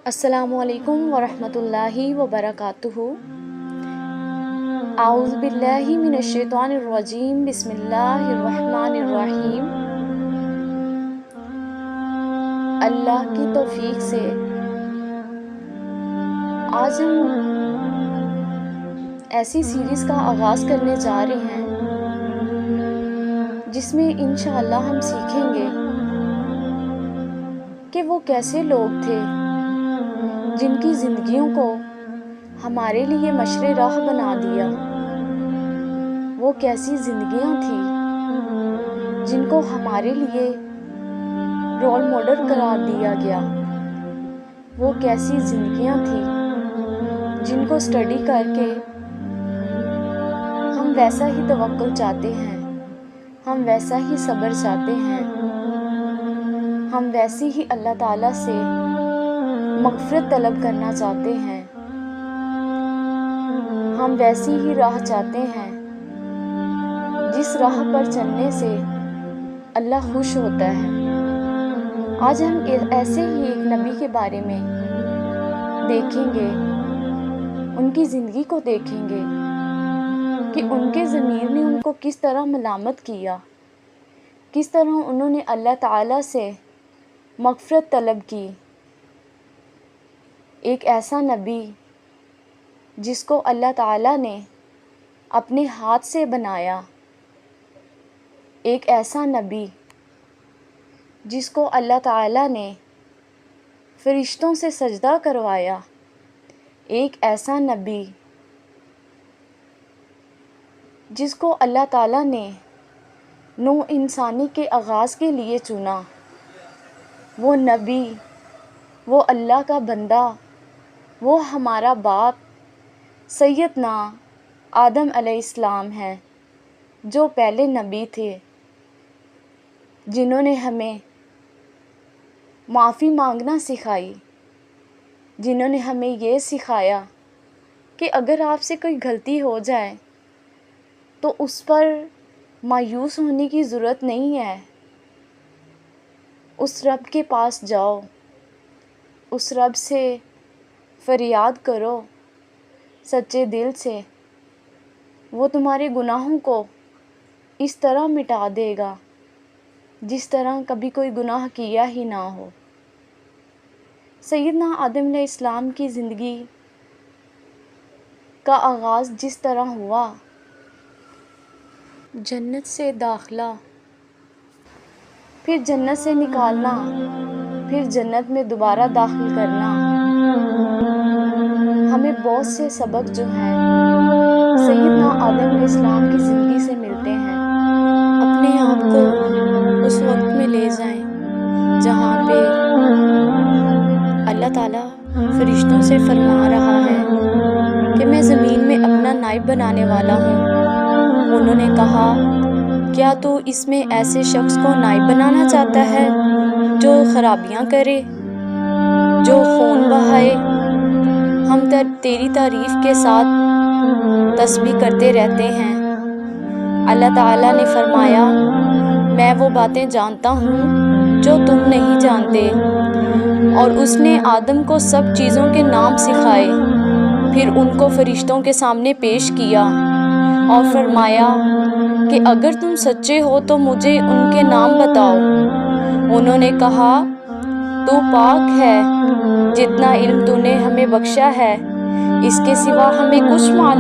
السلام علیکم ورحمۃ اللہ وبرکاتہ۔ اعوذ باللہ من الشیطان الرجیم، بسم اللہ الرحمن الرحیم۔ اللہ کی توفیق سے آج ہم ایسی سیریز کا آغاز کرنے جا رہے ہیں جس میں انشاءاللہ ہم سیکھیں گے کہ وہ کیسے لوگ تھے جن کی زندگیوں کو ہمارے لیے مشرِ راہ بنا دیا۔ وہ کیسی زندگیاں تھیں جن کو ہمارے لیے رول ماڈل قرار دیا گیا۔ وہ کیسی زندگیاں تھیں جن کو اسٹڈی کر کے ہم ویسا ہی توکل چاہتے ہیں، ہم ویسا ہی صبر چاہتے ہیں، ہم ویسی ہی اللہ تعالیٰ سے مغفرت طلب کرنا چاہتے ہیں، ہم ویسی ہی راہ چاہتے ہیں جس راہ پر چلنے سے اللہ خوش ہوتا ہے۔ آج ہم ایسے ہی ایک نبی کے بارے میں دیکھیں گے، ان کی زندگی کو دیکھیں گے کہ ان کے ضمیر نے ان کو کس طرح ملامت کیا، کس طرح انہوں نے اللہ تعالیٰ سے مغفرت طلب کی۔ ایک ایسا نبی جس کو اللہ تعالیٰ نے اپنے ہاتھ سے بنایا، ایک ایسا نبی جس کو اللہ تعالیٰ نے فرشتوں سے سجدہ کروایا، ایک ایسا نبی جس کو اللہ تعالیٰ نے نوع انسانی کے آغاز کے لیے چنا۔ وہ نبی، وہ اللہ کا بندہ، وہ ہمارا باپ سیدنا آدم علیہ السلام ہے، جو پہلے نبی تھے، جنہوں نے ہمیں معافی مانگنا سکھائی، جنہوں نے ہمیں یہ سکھایا کہ اگر آپ سے کوئی غلطی ہو جائے تو اس پر مایوس ہونے کی ضرورت نہیں ہے۔ اس رب کے پاس جاؤ، اس رب سے فریاد کرو سچے دل سے، وہ تمہارے گناہوں کو اس طرح مٹا دے گا جس طرح کبھی کوئی گناہ کیا ہی نہ ہو۔ سیدنا آدم علیہ السلام کی زندگی کا آغاز جس طرح ہوا، جنت سے داخلہ، پھر جنت سے نکالنا، پھر جنت میں دوبارہ داخل کرنا، ہمیں بہت سے سبق جو ہیں سیدنا آدم علیہ السلام کی زندگی سے ملتے ہیں۔ اپنے آپ کو اس وقت میں لے جائیں جہاں پہ اللہ تعالیٰ فرشتوں سے فرما رہا ہے کہ میں زمین میں اپنا نائب بنانے والا ہوں۔ انہوں نے کہا، کیا تو اس میں ایسے شخص کو نائب بنانا چاہتا ہے جو خرابیاں کرے، جو خون بہائے؟ ہم تیری تعریف کے ساتھ تسبیح کرتے رہتے ہیں۔ اللہ تعالیٰ نے فرمایا، میں وہ باتیں جانتا ہوں جو تم نہیں جانتے، اور اس نے آدم کو سب چیزوں کے نام سکھائے، پھر ان کو فرشتوں کے سامنے پیش کیا اور فرمایا کہ اگر تم سچے ہو تو مجھے ان کے نام بتاؤ۔ انہوں نے کہا، تو پاک ہے، جتنا علم تو نے ہمیں بخشا ہے اس کے سوا ہمیں کچھ معلوم